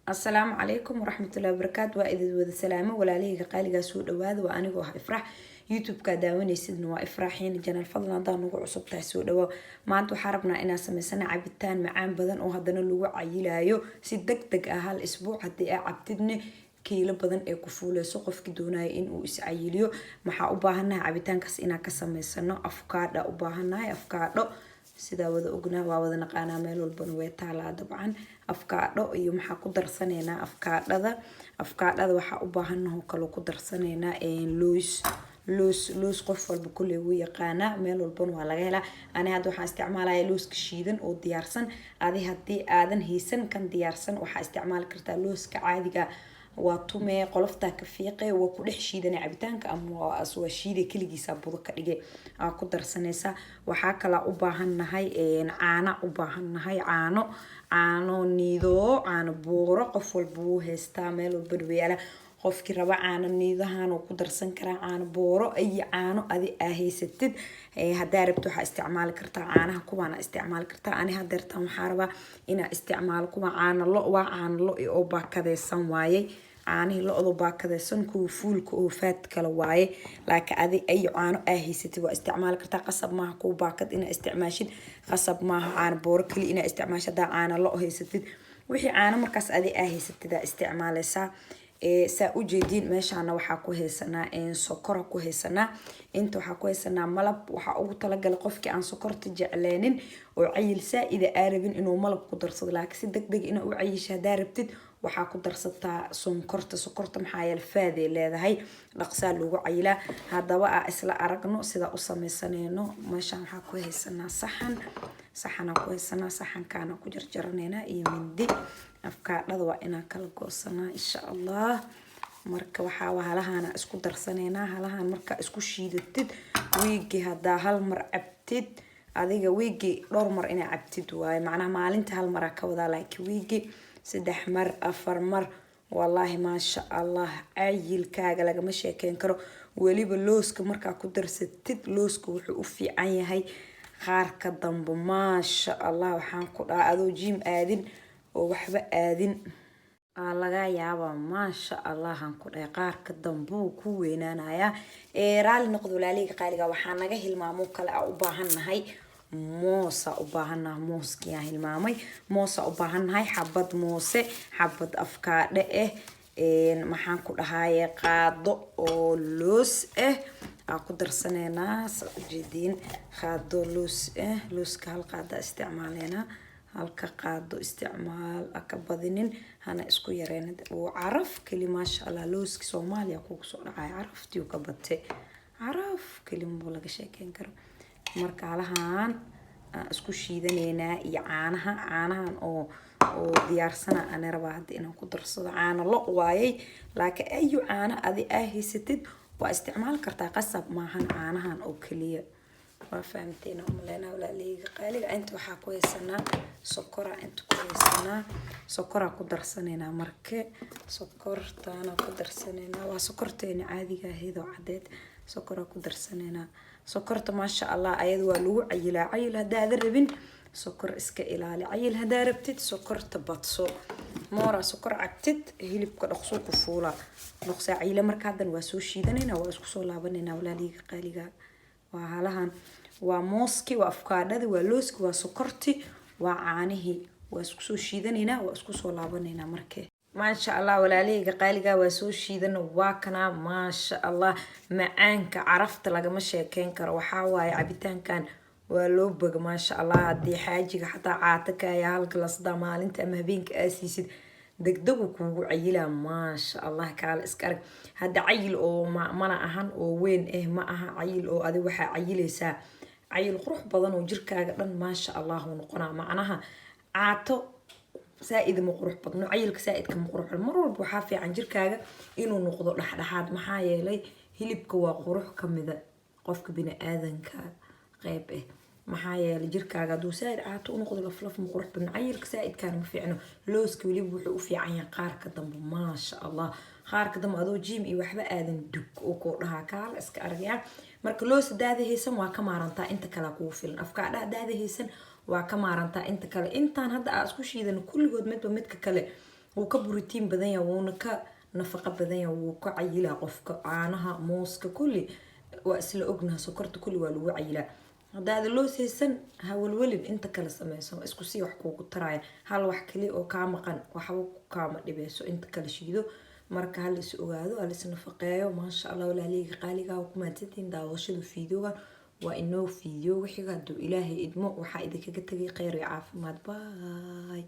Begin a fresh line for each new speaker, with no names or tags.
السلام عليكم ورحمة الله وبركاته وإذا وذا سلامة ولا ليه قالي سوء دواد وأنا جوها إفرح يوتيوب كداوني سيدنا وإفراحين جنا الفضل نضان نقول عصب تحسود دوا ما أنتو حاربنا إنا سمسنا عبتان معان بدن وهذا اللي عيلايو سيدك أهل أسبوع حتى عبتدني كيلو بدن ee ku fuulayso qofkii doonaya in uu is cayiliyo maxaa u baahanahay cabitaankaas inaan ka sameysano afkaadha u baahanahay afkaadho sida wada ognaa waa wada naqaanaa meel walbana way taalaa dabcan afkaadho iyo maxaa ku darsaneynaa afkaadhada waxaa u baahanahay kale ku darsaneynaa loos qof walba kulli uu yaqaana meel walbana waa laga helaa ani hadda waxaan isticmaalayaa looska shiidan oo diyaarsan adi hadii aadan haysan kan diyaarsan waxaa isticmaali kartaa looska caadiga واتومي قلفتا كفيقة وكل شيء عبتانك أما أسوأ شيء كل جيسا بضك دقة أقدر سنسا وحكلا أباهن هاي عانا أباهن هاي عانو نيدو عن بورا قفل بوه استعمل وبرويلا قف كربا عن النيدهان وقدر سنكرا عن بورا أي عانو أذي أهي ستد هداربتو استعمال كرتا عانها كوانا استعمال كرتا أنا هدرتا محاربة إنا استعمال كوا عان الله وعان الله أوبا كذا سنواي عاني لقضو باكذا سنكو فولك أو فات كلواي لكن أذي أي عانو أهي ستي واستعمال كرتا قصب معها كو باكد إنا استعماشد قصب معها عان بورك لي إنا استعماشد دا عان الله هي ستي وحي عانو مركز أذي أهي ستي دا استعمال سا saa u jeedin meeshaana waxaa ku haysanaa sokor ku haysanaa inta waxaa ku haysanaa malab waxaa ugu talagalay qofkii aan sokorta jecleenin oo cayil saa'ida aarabin inuu malab ku darsado laakiin si degdeg in uu cayisho hadaa rabtid waxaa ku darsataa sokorta maxaa yeelay faaday leedahay dhaqsaa lagu cayilaa hadaba isla aragno sida u sameysanayno meeshaan waxaa ku haysanaa saxan ku haysanaa saxankaana ku jarjaraneena iyo mindi afkaadhada waa inaan kala goosanaa insha Allah marka waxaa halahaana isku darsaneynaa halahan marka isku shiidatid weegi hadaa hal mar cabtid adiga weegi dhowr mar ina cabtid waay macnaha maalinta hal mar ka wada laakiin weegi 3 mar 4 mar wallahi ma sha Allah ayilkaaga lagama sheekeen karo waliba looska marka ku darsatid looska wuxuu u fiican yahay qaarka dambe ma sha Allah waxaan ku dhaa adoo jim aadin oo waxba aadin laga yaabo ma sha Allah aan ku dhahay qaarka dambe ku weynaanaya raali noqdo walaaliga qaaliga waxaan naga hilmaamo kale u baahanahay moosa u baahanahay mooskiya hilmaamay moosa u baahanahay xabad moose xabad afkaadhe maxaan ku dhahay qaado oo loos ku darsaneynaa jeedin qaado looska hal qaada isticmaalena halka qaado isticmaal aka badinin hana isku yareena oo caraf kali ma sha Allah looski Soomaaliya ku soo dhacay caraftii ka batay caraf kali ma laga sheekeen karo marka halahan isku shiidaneena iyo caanahan oo diyaarsana ana rabaa hadda inaan ku darsado caano lo waayay laakiin ayu caano adi haysatid waa isticmaal kartaa qasab maahan caanahan oo kaliya وفهمتين أملنا ولا ليجي قالي أنت وحكويسنا سكرة قدر سنينا مركة سكرتنا قدر سنينا وسكرتين عادي هيدا عدد سكرة قدر سنينا سكرت ما شاء الله أيد ولو عيل هدا ذربين سكر إسك إلى عيل هدا ربتت سكر تبطسو مورا سكر عكتت هيلي بقى نقصو كفولا نقص عيل مركادن وسوشي دنينا واسكسو لابننا ولا ليجي قالي وهالهان وموسكي وأفكارنا ولوسك وسكرتي وعانه واسكسو شيدنينا واسكسو لابنينا مركي ما شاء الله ولا ليه قالقا واسو شيدن واكنا ما شاء الله معانك عرفت لقى مشي كين كروحاواي عبيتان كان ولوبق ما شاء الله هدي حاجة حتى عاتك يا هالقلص دا مال انت اما بينك اسيسد دقدقك وعيلا ما شاء الله كال اسكارك هذا عيل او ما اهان او وين ما اها عيل او ادي waxa cayileysa عيل qurux badan oo jirkaaga dhan ma sha Allah uu noqona macnaha aato saa'id ma qurux badno cayilka saa'idka ma qurux mar walba waxa fiican jirkaaga inuu noqdo dhaxdhaxaad maxaa yeelay hilibka waa qurux kamida qofka bini aadanka qayb maxaa yeelay jirkaaga duu saa'id aato u noqdo laflaf ma qurux badno cayilka saa'idkaan ma fiicno looska waliba wuxuu u fiican yahay qaarka dambe ma sha Allah qaarka dambe adoo jim iyo waxba aadan dug oo ku dhaha kaal iska aragaya marka loos daadahaysan waa ka maarantaa inta kala ku filan afkaadha daadahaysan waa ka maarantaa inta kale intaan hadda isku shiidan kulligood midba midka kale wuu ka borotiin badan yahay wuuna ka nafaqo badan yahay wuu ka cayilaa qofka caanaha mooska kulli waa isla ognaha sokorta kulli waa lagu cayilaa haddaad loo siisan ha walwalin inta kala sameyso isku sii wax kuugu taraya hal wax kali oo kaa maqan waxba kaama dhibeyso inta kala shiido marka hal is ogaado hal is nafaqeeyo maasha Allah walaaleyga qaaliga ku maadsantiin daawashada fiidiyoogan waa inoo fiidiyo wixii haduu ilaahay idmo waxa idinkaga tagay khayr iyo caafimaad bye